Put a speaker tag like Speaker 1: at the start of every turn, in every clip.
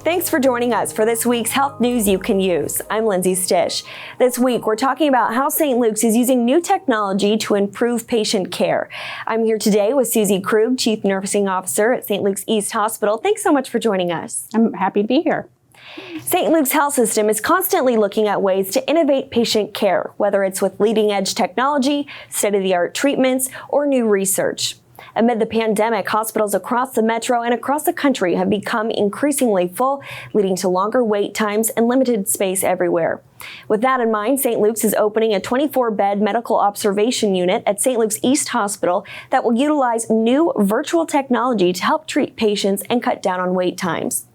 Speaker 1: Thanks for joining us for this week's Health News You Can Use. I'm Lindsay Stish. This week, we're talking about how St. Luke's is using new technology to improve patient care. I'm here today with Susie Krug, Chief Nursing Officer at St. Luke's East Hospital. Thanks so much for joining us.
Speaker 2: I'm happy to be here.
Speaker 1: St. Luke's Health System is constantly looking at ways to innovate patient care, whether it's with leading-edge technology, state-of-the-art treatments, or new research. Amid the pandemic, hospitals across the metro and across the country have become increasingly full, leading to longer wait times and limited space everywhere. With that in mind, St. Luke's is opening a 24-bed medical observation unit at St. Luke's East Hospital that will utilize new virtual technology to help treat patients and cut down on wait times.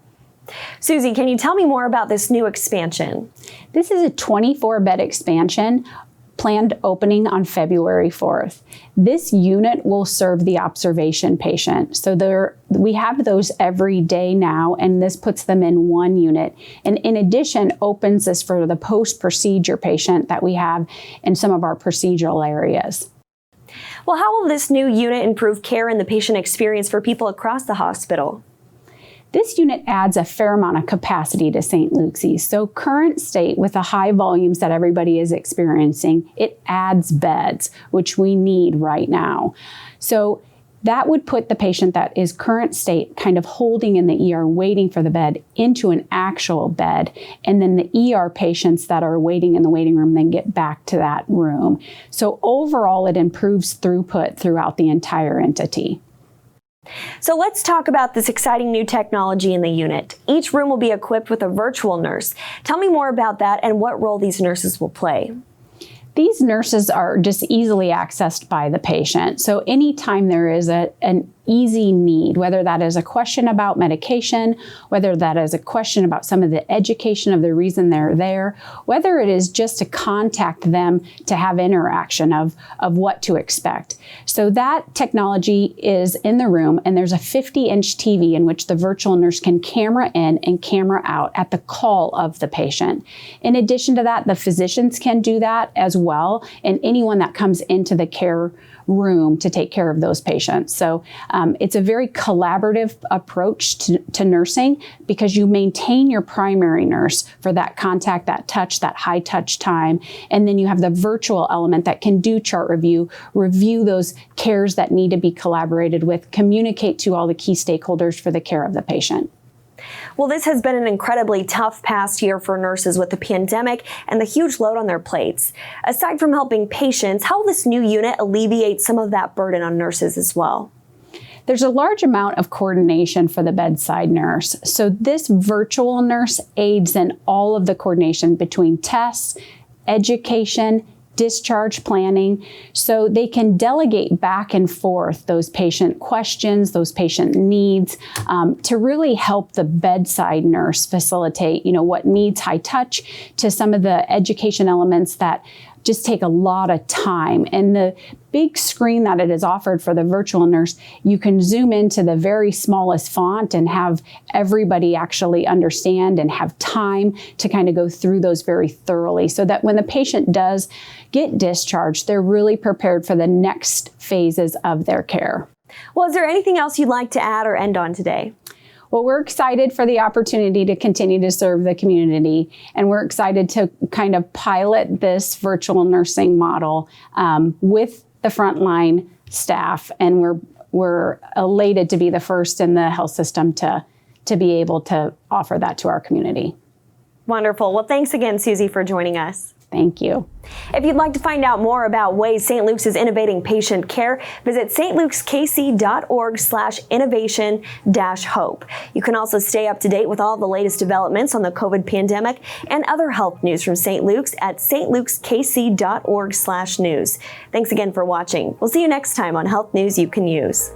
Speaker 1: Susie, can you tell me more about this new expansion?
Speaker 2: This is a 24-bed expansion planned opening on February 4th. This unit will serve the observation patient. So we have those every day now, and this puts them in one unit. And in addition, opens this for the post-procedure patient that we have in some of our procedural areas.
Speaker 1: Well, how will this new unit improve care and the patient experience for people across the hospital?
Speaker 2: This unit adds a fair amount of capacity to St. Luke's East. So current state with the high volumes that everybody is experiencing, it adds beds, which we need right now. So that would put the patient that is current state kind of holding in the ER, waiting for the bed, into an actual bed. And then the ER patients that are waiting in the waiting room then get back to that room. So overall, it improves throughput throughout the entire entity.
Speaker 1: So let's talk about this exciting new technology in the unit. Each room will be equipped with a virtual nurse. Tell me more about that and what role these nurses will play.
Speaker 2: These nurses are just easily accessed by the patient. So anytime there is an easy need, whether that is a question about medication, whether that is a question about some of the education of the reason they're there, whether it is just to contact them to have interaction of what to expect. So that technology is in the room, and there's a 50-inch TV in which the virtual nurse can camera in and camera out at the call of the patient. In addition to that, the physicians can do that as well, and anyone that comes into the care room to take care of those patients. So it's a very collaborative approach to nursing, because you maintain your primary nurse for that contact, that touch, that high touch time. And then you have the virtual element that can do chart review those cares that need to be collaborated with, communicate to all the key stakeholders for the care of the patient.
Speaker 1: Well, this has been an incredibly tough past year for nurses with the pandemic and the huge load on their plates. Aside from helping patients, how will this new unit alleviate some of that burden on nurses as well?
Speaker 2: There's a large amount of coordination for the bedside nurse. So this virtual nurse aids in all of the coordination between tests, education, discharge planning, so they can delegate back and forth those patient questions, those patient needs, to really help the bedside nurse facilitate, what needs high touch to some of the education elements that just take a lot of time. And the big screen that it is offered for the virtual nurse, you can zoom into the very smallest font and have everybody actually understand and have time to kind of go through those very thoroughly, so that when the patient does get discharged, they're really prepared for the next phases of their care.
Speaker 1: Well, is there anything else you'd like to add or end on today?
Speaker 2: Well, we're excited for the opportunity to continue to serve the community, and we're excited to kind of pilot this virtual nursing model with the frontline staff, and we're elated to be the first in the health system to be able to offer that to our community.
Speaker 1: Wonderful. Well, thanks again, Susie, for joining us.
Speaker 2: Thank you.
Speaker 1: If you'd like to find out more about ways St. Luke's is innovating patient care, visit stlukeskc.org/innovation-hope. You can also stay up to date with all the latest developments on the COVID pandemic and other health news from St. Luke's at stlukeskc.org/news. Thanks again for watching. We'll see you next time on Health News You Can Use.